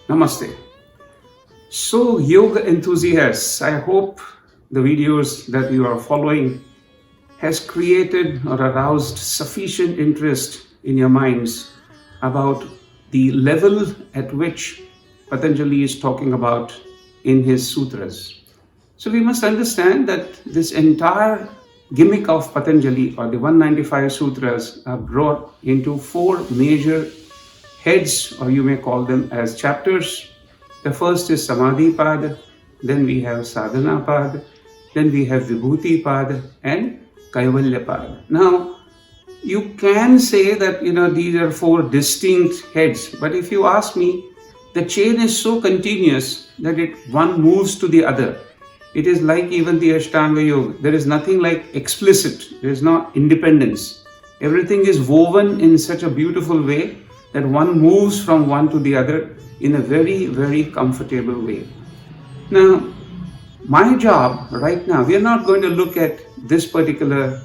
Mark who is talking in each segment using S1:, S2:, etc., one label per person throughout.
S1: Namaste. So, yoga enthusiasts, I hope the videos that you are following has created or aroused sufficient interest in your minds about the level at which Patanjali is talking about in his sutras. So we must understand that this entire gimmick of Patanjali or the 195 sutras are brought into four major heads, or you may call them as chapters. The first is Samadhi Pada, then we have Sadhana Pada, then we have Vibhuti Pada and Kaivalya Pada. Now, you can say that these are four distinct heads, but if you ask me, the chain is so continuous that one moves to the other. It is like even the Ashtanga Yoga. There is nothing like explicit. There is no independence. Everything is woven in such a beautiful way that one moves from one to the other in a very, very comfortable way. Now, my job right now, we are not going to look at this particular,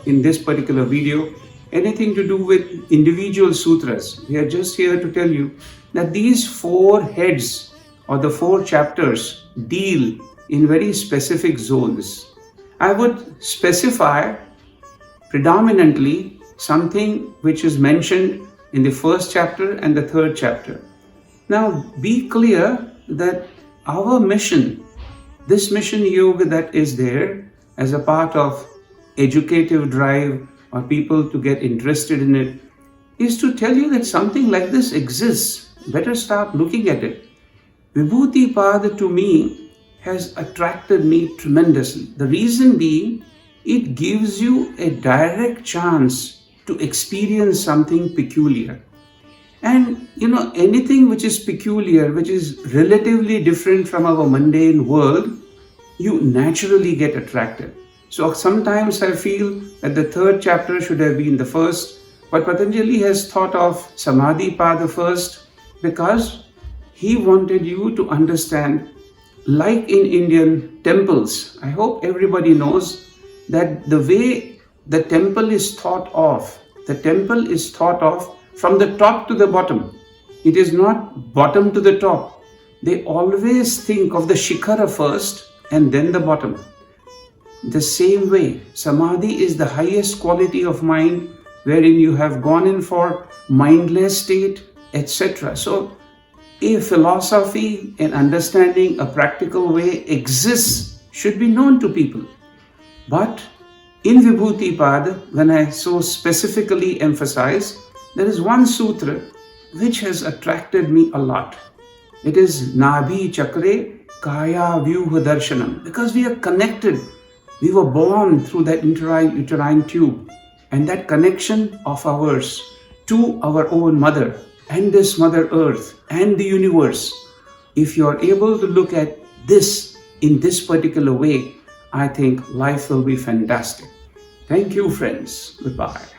S1: in this particular video, anything to do with individual sutras. We are just here to tell you that these four heads or the four chapters deal in very specific zones. I would specify predominantly something which is mentioned in the first chapter and the third chapter. Now, be clear that our mission, this mission yoga that is there as a part of educative drive or people to get interested in it, is to tell you that something like this exists. Better start looking at it. Vibhuti Pada to me has attracted me tremendously. The reason being, it gives you a direct chance to experience something peculiar. And anything which is peculiar, which is relatively different from our mundane world, you naturally get attracted. So sometimes I feel that the third chapter should have been the first, but Patanjali has thought of Samadhi Pada first because he wanted you to understand, like in Indian temples, I hope everybody knows that the way the temple is thought of from the top to the bottom. It is not bottom to the top. They always think of the shikhara first and then the bottom. The same way, Samadhi is the highest quality of mind wherein you have gone in for mindless state, etc. So, a philosophy, an understanding, a practical way exists, should be known to people. But in Vibhuti Pada, when I so specifically emphasize, there is one sutra which has attracted me a lot. It is Nabhi Chakre Kaya Vyuha Darshanam. Because we are connected. We were born through that uterine tube. And that connection of ours to our own mother and this Mother Earth and the universe. If you are able to look at this in this particular way, I think life will be fantastic. Thank you, friends. Goodbye.